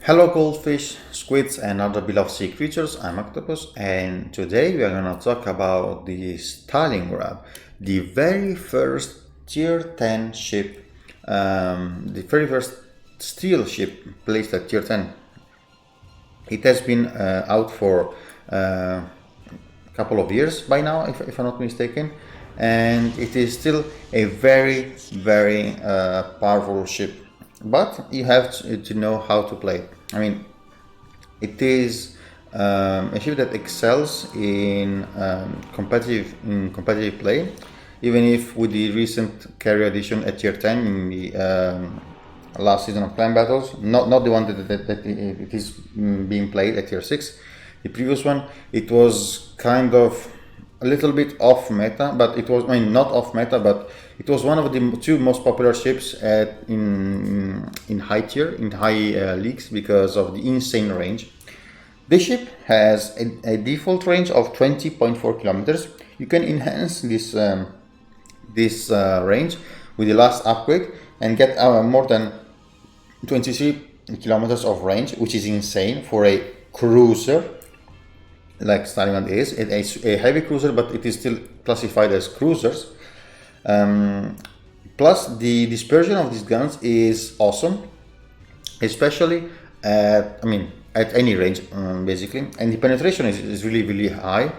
Hello goldfish, squids and other beloved sea creatures, I'm Octopus, and today we are going to talk about the Stalingrad, the very first tier 10 ship, the very first steel ship placed at tier 10. It has been out for a couple of years by now, if I'm not mistaken, and it is still a very powerful ship, but you have to know how to play it. I mean, it is a ship that excels in competitive play, even if with the recent carrier addition at tier 10 in the last season of clan battles, not the one that it is being played at tier 6. The previous one, it was kind of a little bit off meta, but it was, I mean, not off meta, but it was one of the two most popular ships in high tier, in high leagues, because of the insane range. This ship has a default range of 20.4 kilometers. You can enhance this range with the last upgrade and get more than 23 kilometers of range, which is insane for a cruiser like Stalingrad is. It's a heavy cruiser, but it is still classified as cruisers. Plus, the dispersion of these guns is awesome, especially at any range, basically, and the penetration is really high.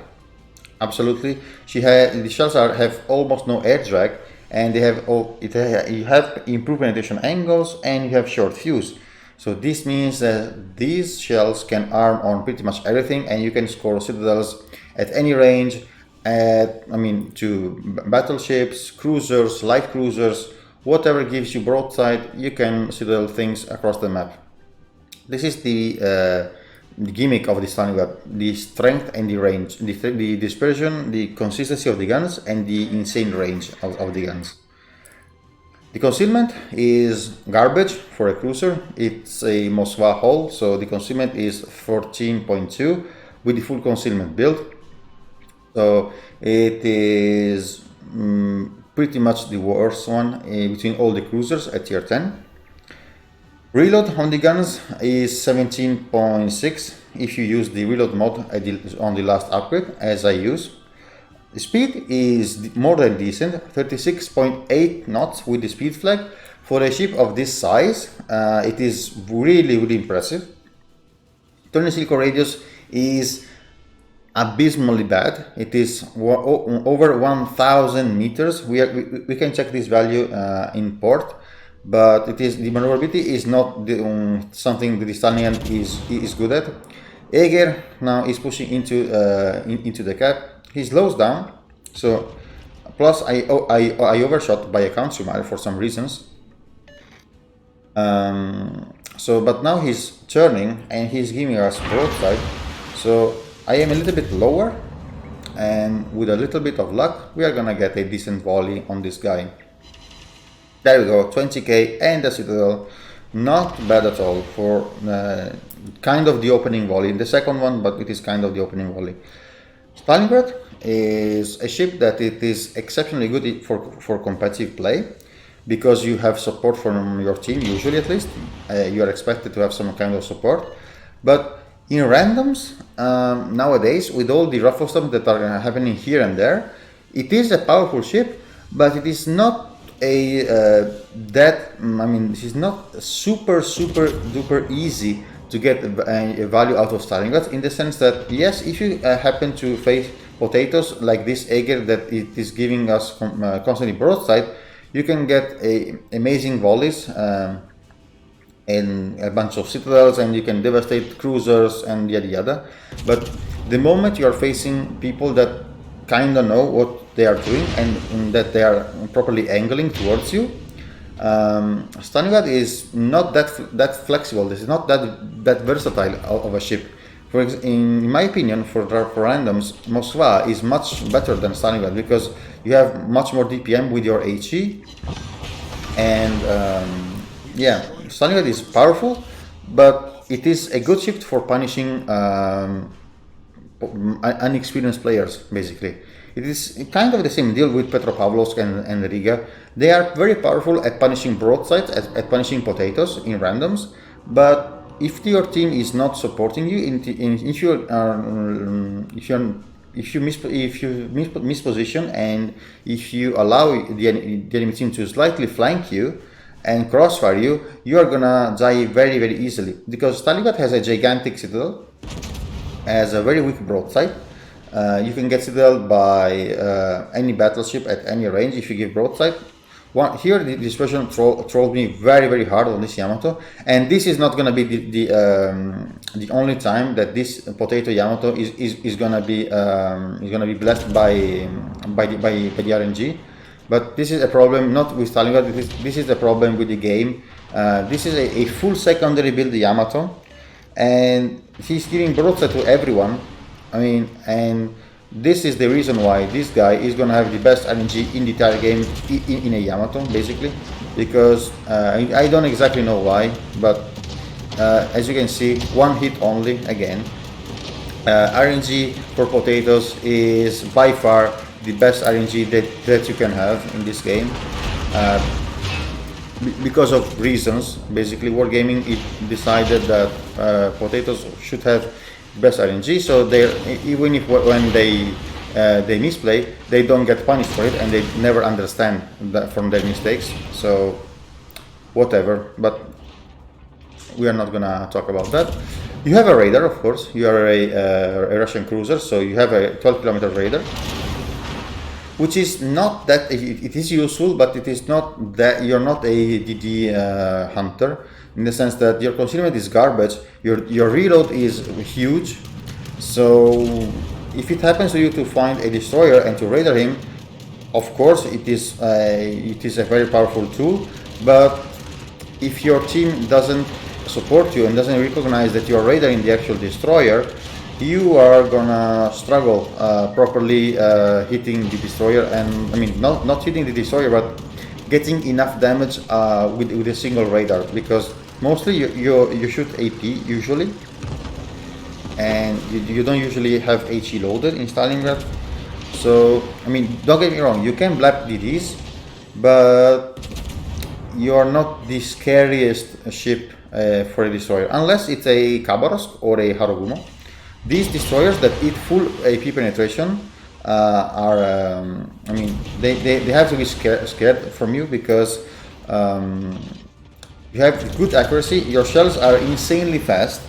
Absolutely, the shells have almost no air drag, and you have improved penetration angles and you have short fuse. So this means that these shells can arm on pretty much everything, and you can score citadels at any range, to battleships, cruisers, light cruisers, whatever gives you broadside, you can citadel things across the map. This is the gimmick of the Stalingrad: the strength and the range, the dispersion, the consistency of the guns, and the insane range of the guns. The concealment is garbage for a cruiser. It's a Moskva hull, so the concealment is 14.2 with the full concealment build. So it is pretty much the worst one between all the cruisers at tier 10. Reload on the guns is 17.6 if you use the reload mod on the last upgrade, as I use. The speed is more than decent, 36.8 knots with the speed flag. For a ship of this size, it is really impressive. Turning cycle radius is abysmally bad. It is over 1,000 meters. We can check this value in port, but the maneuverability is not something that the Stalingrad is good at. Eger now is pushing into the cap. He slows down, so plus I overshot by a consumer for some reasons. But now he's turning and he's giving us broadside, so I am a little bit lower, and with a little bit of luck we are gonna get a decent volley on this guy. There we go, 20k and a citadel. Not bad at all for kind of the opening volley. The second one, but it is kind of the opening volley. Stalingrad is a ship that it is exceptionally good for competitive play, because you have support from your team, usually at least. You are expected to have some kind of support. But in randoms, nowadays, with all the ruffle stuff that are happening here and there, it is a powerful ship, but it is not this is not super duper easy to get a value out of Stalingrad, in the sense that, yes, if you happen to face potatoes like this Eger that it is giving us constantly broadside, you can get amazing volleys and a bunch of citadels, and you can devastate cruisers and yada. But the moment you are facing people that kind of know what they are doing and that they are properly angling towards you, Stalingrad is not that flexible. This is not that versatile of a ship. In my opinion, for randoms, Moskva is much better than Stalingrad, because you have much more DPM with your HE, and Stalingrad is powerful, but it is a good ship for punishing unexperienced players, basically. It is kind of the same deal with Petropavlovsk and Riga. They are very powerful at punishing broadsides, at punishing potatoes in randoms, but if your team is not supporting you, if you are if you misposition, and if you allow the enemy team to slightly flank you and crossfire you, you are gonna die very, very easily, because Stalingrad has a gigantic citadel, has a very weak broadside. You can get citadel by any battleship at any range if you give broadside. Here, this version trolled me very, very hard on this Yamato, and this is not going to be the only time that this potato Yamato is going to be blessed by the RNG. But this is a problem not with Stalingrad. This is a problem with the game. This is a full secondary build Yamato, and he's giving broadside to everyone. I mean, and this is the reason why this guy is gonna have the best RNG in the entire game in a Yamato, basically, because I don't exactly know why, but as you can see, one hit only again. RNG for potatoes is by far the best RNG that you can have in this game, because of reasons. Basically, Wargaming decided that potatoes should have best RNG, so they, even if when they misplay, they don't get punished for it, and they never understand that from their mistakes. So whatever, but we are not gonna talk about that. You have a radar, of course. You are a Russian cruiser, so you have a 12-kilometer radar, which is not that, it is useful, but it is not that you're not a DD hunter, in the sense that your concealment is garbage, your reload is huge. So if it happens to you to find a destroyer and to radar him, of course it is a very powerful tool, but if your team doesn't support you and doesn't recognize that you are radaring the actual destroyer, you are gonna struggle properly hitting the destroyer, and I mean not hitting the destroyer, but getting enough damage with a single radar, because mostly you shoot AP usually, and you don't usually have HE loaded in Stalingrad. So I mean, don't get me wrong, you can blap DDs, but you're not the scariest ship for a destroyer, unless it's a Khabarovsk or a Harugumo. These destroyers that eat full AP penetration are, I mean, they have to be scared from you, because you have good accuracy, your shells are insanely fast,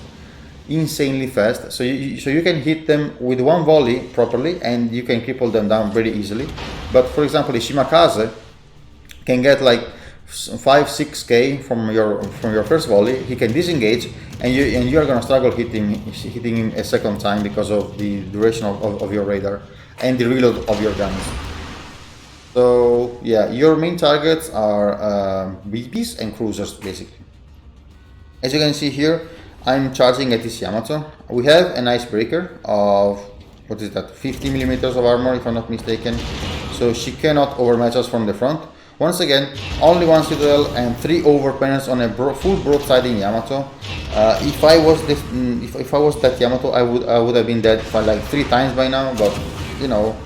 so you can hit them with one volley properly, and you can cripple them down very easily. But for example, the Shimakaze can get like 5-6k from your first volley. He can disengage, and you are gonna struggle hitting him a second time, because of the duration of your radar and the reload of your guns. So yeah, your main targets are BBs and cruisers, basically. As you can see here, I'm charging at this Yamato. We have an icebreaker of, what is that, 50 millimeters of armor, if I'm not mistaken, so she cannot overmatch us from the front. Once again, only one citadel and 3 overpens on a full broadsiding Yamato. If I was that Yamato, I would have been dead for like 3 times by now. But you know,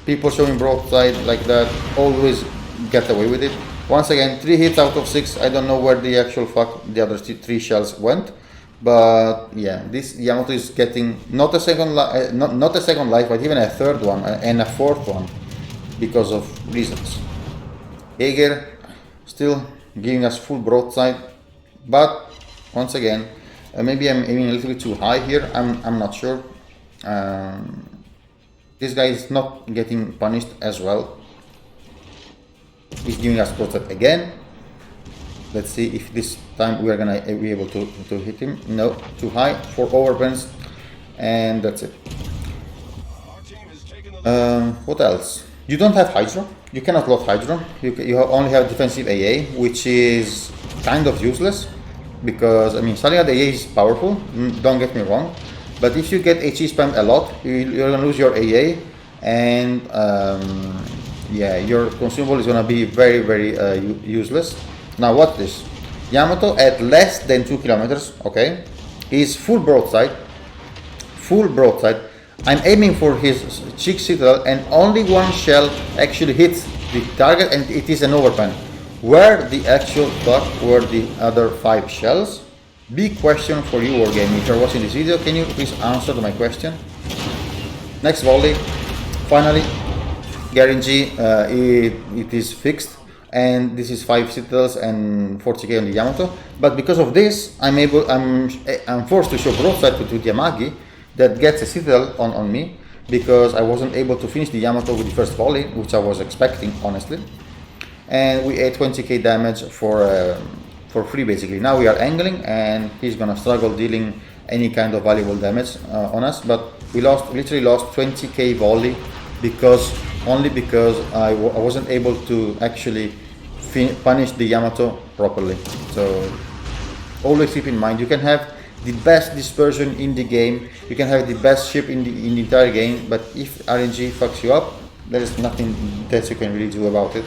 people showing broadside like that always get away with it. Once again, 3 hits out of 6. I don't know where the actual fuck the other 3 shells went, but yeah, this Yamato is getting not a second life, but even a third one and a fourth one, because of reasons. Jaeger still giving us full broadside, but once again, maybe I'm aiming a little bit too high here. I'm not sure. This guy is not getting punished as well. He's giving us broadside again. Let's see if this time we are gonna be able to hit him. No, too high. 4 overpens, and that's it. What else? You don't have Hydro. You cannot load Hydro. You only have defensive AA, which is kind of useless, because I mean, Stalingrad AA is powerful, don't get me wrong, but if you get HE spammed a lot, you're gonna lose your AA, and yeah, your consumable is gonna be very, very useless. Now watch this. Yamato at less than 2 kilometers, okay, is full broadside. I'm aiming for his cheek citadel, and only one shell actually hits the target, and it is an overpen. Where the actual fuck were the other 5 shells? Big question for you, Wargame. If you're watching this video, can you please answer to my question? Next volley. Finally, guarantee it is fixed, and this is 5 citadels and 40k on the Yamato. But because of this, I'm forced to show broadside to the Yamagi that gets a citadel on me, because I wasn't able to finish the Yamato with the first volley, which I was expecting, honestly. And we ate 20k damage for free, basically. Now we are angling, and he's gonna struggle dealing any kind of valuable damage on us. But we literally lost 20k volley only because I wasn't able to actually punish the Yamato properly. So always keep in mind, you can have the best dispersion in the game, you can have the best ship in the entire game, but if RNG fucks you up, there is nothing that you can really do about it.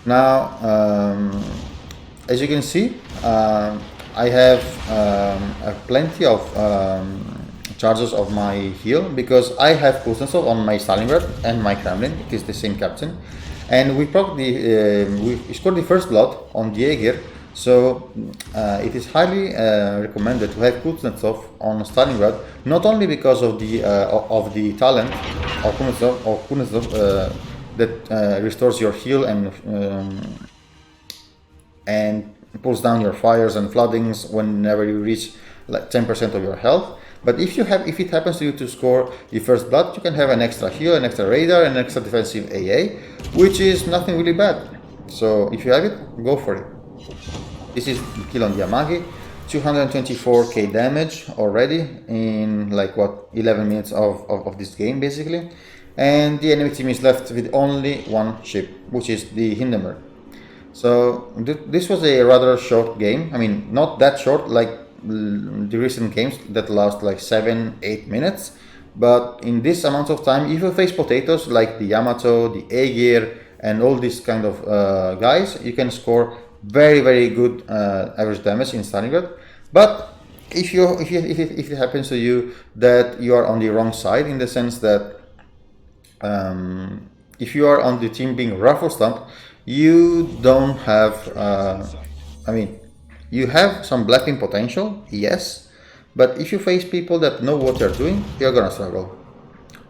Now, as you can see, I have plenty of charges of my heal, because I have Kuznetsov on my Stalingrad and my Kremlin. It is the same captain, and we scored the first blood on the Jaeger. So it is highly recommended to have Kuznetsov on Stalingrad, not only because of the talent of Kuznetsov that restores your heal and pulls down your fires and floodings whenever you reach like 10% of your health. But if it happens to you to score the first blood, you can have an extra heal, an extra radar, and an extra defensive AA, which is nothing really bad. So if you have it, go for it. This is the kill on the Yamagi, 224k damage already in like 11 minutes of this game, basically. And the enemy team is left with only one ship, which is the Hindenburg. So this was a rather short game. I mean, not that short like the recent games that last like 7-8 minutes, but in this amount of time, if you face potatoes like the Yamato, the Aegir, and all these kind of guys, you can score very good average damage in Stalingrad. But if it happens to you that you are on the wrong side, in the sense that if you are on the team being raffle stumped, you don't have I mean, you have some blacking potential, yes, but if you face people that know what they're doing, you're gonna struggle.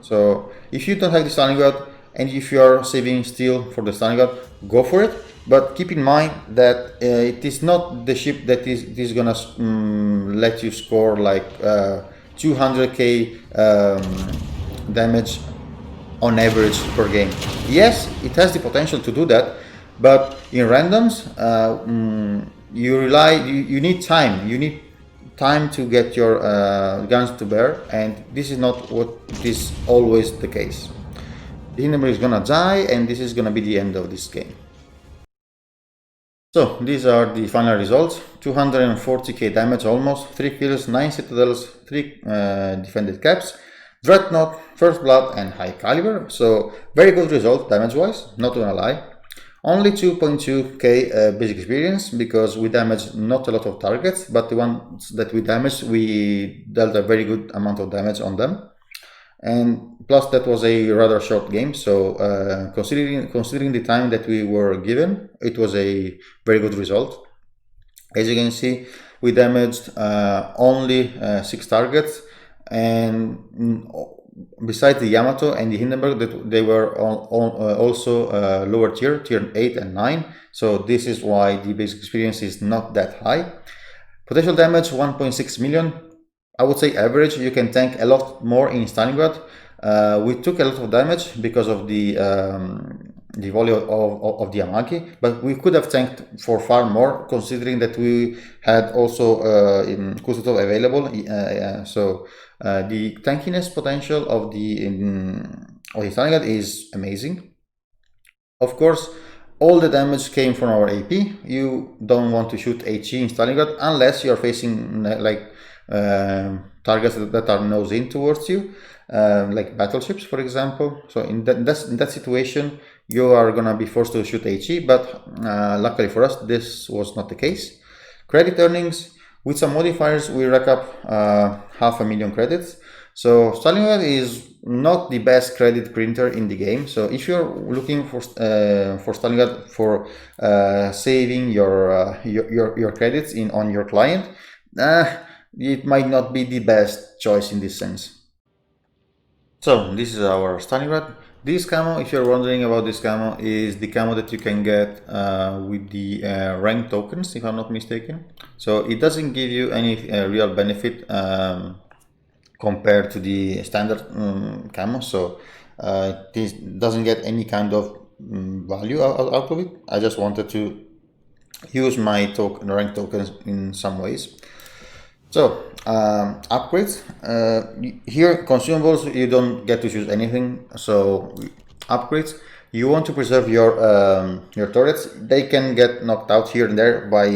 So if you don't have the Stalingrad, and if you are saving steel for the Stalingrad, go for it. But keep in mind that it is not the ship that is gonna let you score like 200k damage on average per game. Yes, it has the potential to do that, but in randoms, you need time. You need time to get your guns to bear, and this is not what is always the case. The Hindenburg is gonna die, and this is gonna be the end of this game. So these are the final results: 240k damage almost, 3 kills, 9 citadels, 3 defended caps, Dreadnought, First Blood, and High Caliber. So very good result damage wise, not gonna lie. Only 2.2k basic experience, because we damaged not a lot of targets, but the ones that we damaged, we dealt a very good amount of damage on them. And plus that was a rather short game, so considering the time that we were given, it was a very good result. As you can see, we damaged only 6 targets, and besides the Yamato and the Hindenburg, that they were also lower tier 8 and 9, so this is why the basic experience is not that high. Potential damage 1.6 million. I would say average. You can tank a lot more in Stalingrad. We took a lot of damage because of the volley of the Yamagi, but we could have tanked for far more, considering that we had also Kuznetsov available. So the tankiness potential of the Stalingrad is amazing. Of course, all the damage came from our AP. You don't want to shoot HE in Stalingrad unless you're facing like targets that are nose in towards you, like battleships, for example. So in that situation, you are gonna be forced to shoot HE, but luckily for us, this was not the case. Credit earnings, with some modifiers, we rack up 500,000 credits. So Stalingrad is not the best credit printer in the game. So if you're looking for Stalingrad for saving your credits on your client, it might not be the best choice in this sense. So this is our Stalingrad. This camo, if you're wondering about this camo, is the camo that you can get with the rank tokens, if I'm not mistaken. So it doesn't give you any real benefit compared to the standard camo. So this doesn't get any kind of value out of it. I just wanted to use my rank tokens in some ways. So upgrades, here consumables, you don't get to choose anything. So upgrades, you want to preserve your turrets. They can get knocked out here and there by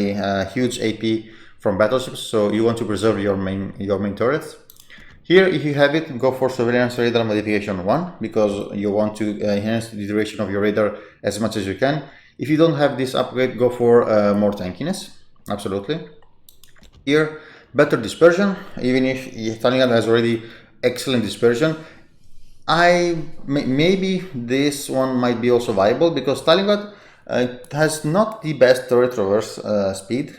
huge AP from battleships, so you want to preserve your main turrets. Here, if you have it, go for surveillance radar modification 1, because you want to enhance the duration of your radar as much as you can. If you don't have this upgrade, go for more tankiness, absolutely. Here, better dispersion, even if Stalingrad has already excellent dispersion. Maybe this one might be also viable, because Stalingrad has not the best turret traverse speed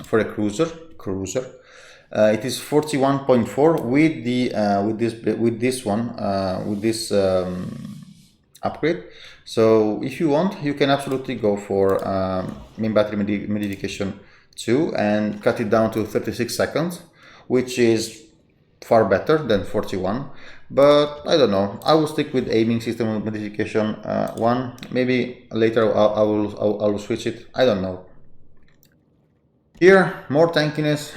for a cruiser. It is 41.4 with the with this upgrade. So if you want, you can absolutely go for main battery modification 2 and cut it down to 36 seconds, which is far better than 41. But I don't know, I will stick with aiming system modification 1. Maybe later I will switch it, I don't know. Here, more tankiness.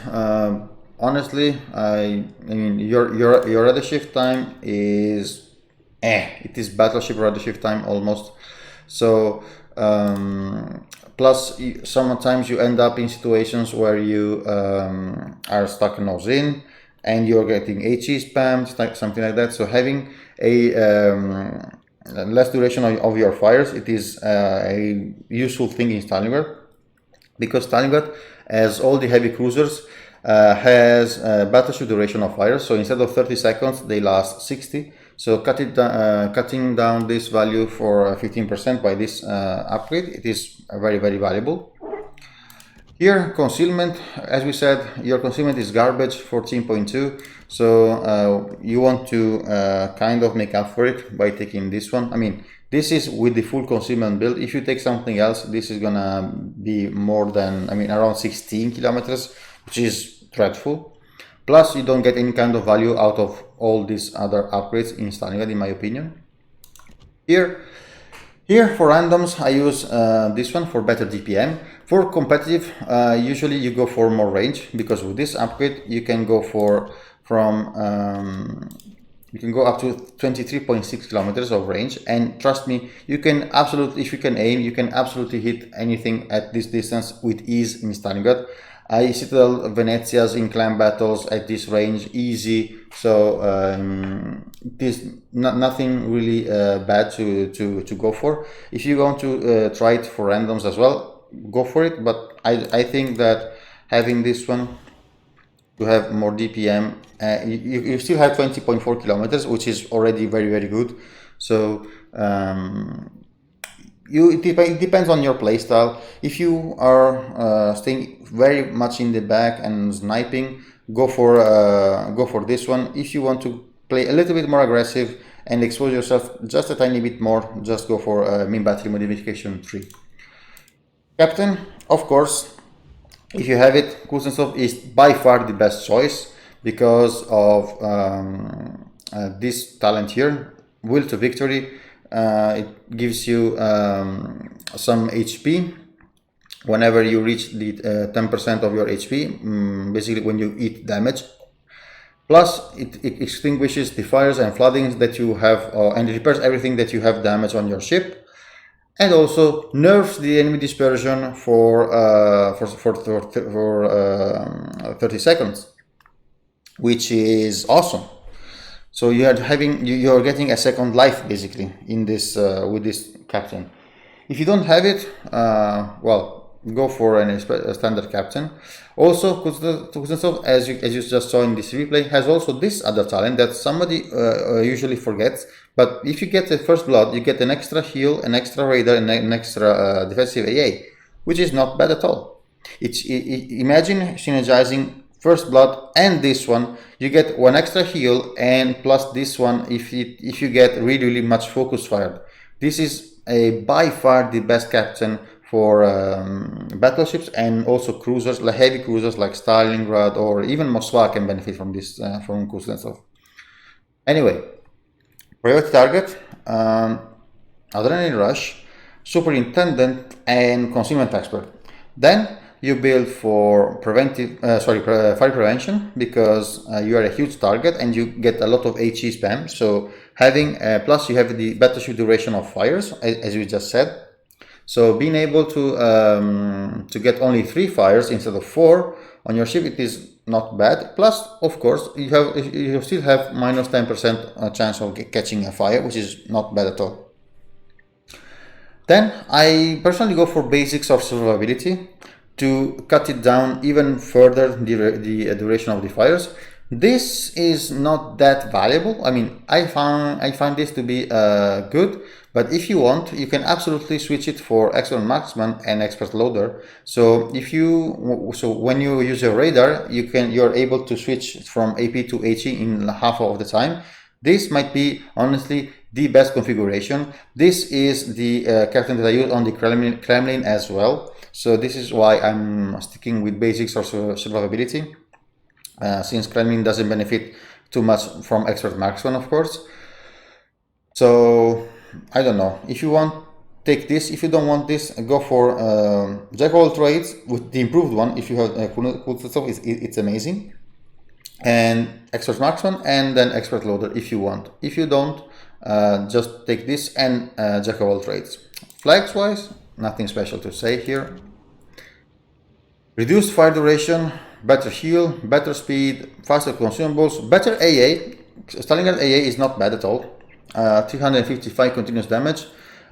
Honestly, I mean your radar shift time is it is battleship radar shift time almost. So plus sometimes you end up in situations where you are stuck nose in and you're getting HE spammed, something like that. So having a less duration of your fires, it is a useful thing in Stalingrad, because Stalingrad, as all the heavy cruisers, has battleship duration of fire. So instead of 30 seconds, they last 60. So cutting down this value for 15% by this upgrade, it is very valuable. Here, concealment, as we said, your concealment is garbage, 14.2. So you want to kind of make up for it by taking this one. I mean, this is with the full concealment build. If you take something else, this is gonna be more than, I mean, around 16 kilometers, which is dreadful. Plus, you don't get any kind of value out of all these other upgrades in Stalingrad, in my opinion. Here for randoms, I use this one for better DPM. For competitive, usually you go for more range, because with this upgrade you can go you can go up to 23.6 kilometers of range, and trust me, you can absolutely, if you can aim, you can absolutely hit anything at this distance with ease in Stalingrad. I Citadel Venezia's in clan battles at this range easy, so it is nothing really bad to go for. If you want to try it for randoms as well, go for it, but I think that having this one to have more DPM, you still have 20.4 kilometers, which is already very good. So it depends on your playstyle. If you are staying very much in the back and sniping, go for this one. If you want to play a little bit more aggressive and expose yourself just a tiny bit more, just go for main battery modification 3. Captain, of course, if you have it, Kuznetsov is by far the best choice because of this talent here, Will to Victory. It gives you some HP whenever you reach the 10% of your HP, basically when you eat damage. Plus, it extinguishes the fires and floodings that you have, and it repairs everything that you have damage on your ship. And also nerfs the enemy dispersion for 30 seconds, which is awesome. So you're getting a second life basically in this with this captain. If you don't have it, well, go for a standard captain. Also, Kuznetsov, as you just saw in this replay, has also this other talent that somebody usually forgets. But if you get the first blood, you get an extra heal, an extra radar, and an extra defensive AA, which is not bad at all. Imagine synergizing first blood and this one. You get one extra heal and plus this one if you get really much focus fire. This is by far the best captain for battleships, and also cruisers, like heavy cruisers like Stalingrad or even Moskva can benefit from this from Kuznetsov. Anyway, priority target, adrenaline rush, superintendent, and concealment expert. Then you build for fire prevention, because you are a huge target and you get a lot of HE spam. So having plus you have the battleship duration of fires, as we just said. So being able to get only 3 fires instead of 4 on your ship, it is not bad. Plus, of course, you still have minus 10% chance of catching a fire, which is not bad at all. Then I personally go for basics of survivability to cut it down even further, the duration of the fires. This is not that valuable. I mean, I find this to be good, but if you want, you can absolutely switch it for expert marksman and expert loader. So when you use your radar, you're able to switch from AP to HE in half of the time. This might be honestly the best configuration. This is the captain that I use on the Kremlin as well. So this is why I'm sticking with basics or survivability, since Kremlin doesn't benefit too much from expert marksman, of course. So I don't know, if you want, take this. If you don't want this, go for jack of all trades with the improved one. If you have Kuznetsov, it's amazing, and expert marksman, and then expert loader if you want. If you don't, just take this and jack of all trades. Flags wise, nothing special to say here. Reduced fire duration, better heal, better speed, faster consumables, better AA. Stalingrad AA is not bad at all. 355 continuous damage,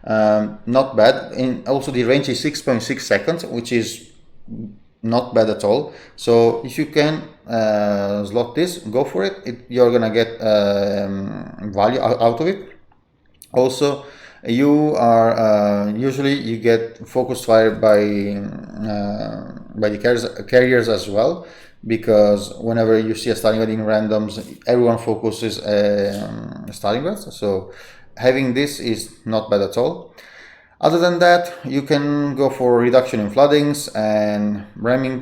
not bad. And also the range is 6.6 seconds, which is not bad at all. So if you can slot this, go for it. You're gonna get value out of it. Also, you are usually you get focus fire by the carriers as well, because whenever you see a Stalingrad in randoms, everyone focuses Stalingrad. So having this is not bad at all. Other than that, you can go for reduction in floodings and ramming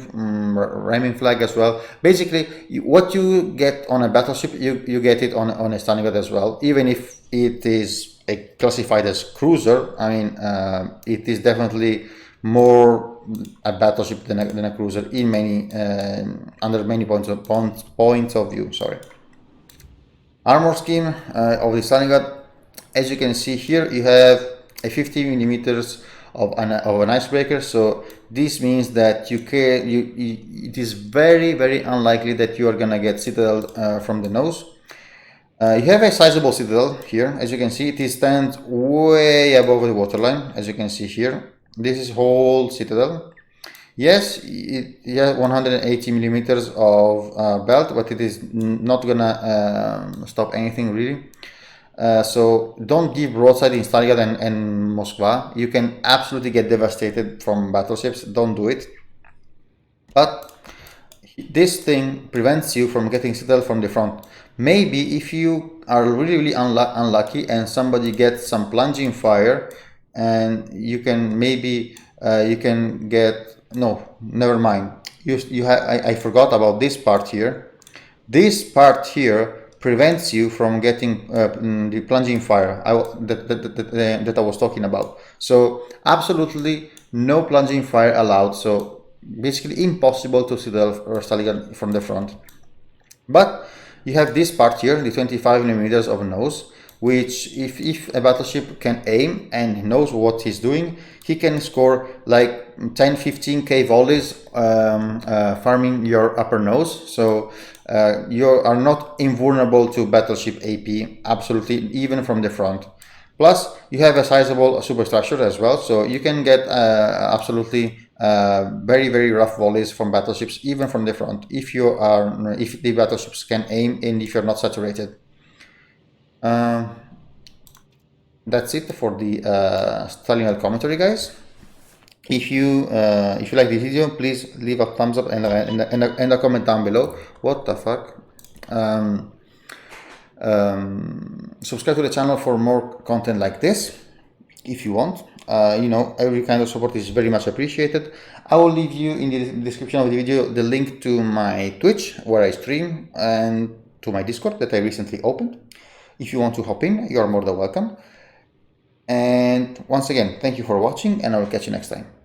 flag as well. Basically, what you get on a battleship, you get it on a Stalingrad as well, even if it is classified as cruiser. I mean, it is definitely more a battleship than a cruiser in many under many points of view. Sorry. Armor scheme of the Stalingrad. As you can see here, you have a 50 millimeters of an icebreaker. So this means that it is very unlikely that you are gonna get citadel from the nose. You have a sizable citadel here. As you can see, it stands way above the waterline. As you can see here, this is whole citadel. Yes, it has 180 millimeters of belt, but it is not gonna stop anything really. So don't give broadside in Stalingrad and Moskva. You can absolutely get devastated from battleships. Don't do it. But this thing prevents you from getting citadel from the front. Maybe if you are really unlucky and somebody gets some plunging fire, and you can maybe you can get, no, never mind. I forgot about this part here. This part here prevents you from getting the plunging fire that I was talking about. So absolutely no plunging fire allowed. So basically impossible to citadel or Stalingrad from the front. But you have this part here, the 25 millimeters of nose, which if a battleship can aim and knows what he's doing, he can score like 10-15k volleys farming your upper nose. So you are not invulnerable to battleship AP, absolutely, even from the front. Plus, you have a sizable superstructure as well, so you can get absolutely very, very rough volleys from battleships, even from the front, if the battleships can aim and if you're not saturated. That's it for the Stalingrad commentary, guys. If you like this video, please leave a thumbs up and a comment down below. What the fuck? Subscribe to the channel for more content like this if you want. Every kind of support is very much appreciated. I will leave you in the description of the video the link to my Twitch where I stream and to my Discord that I recently opened. If you want to hop in, you are more than welcome. And once again, thank you for watching, and I will catch you next time.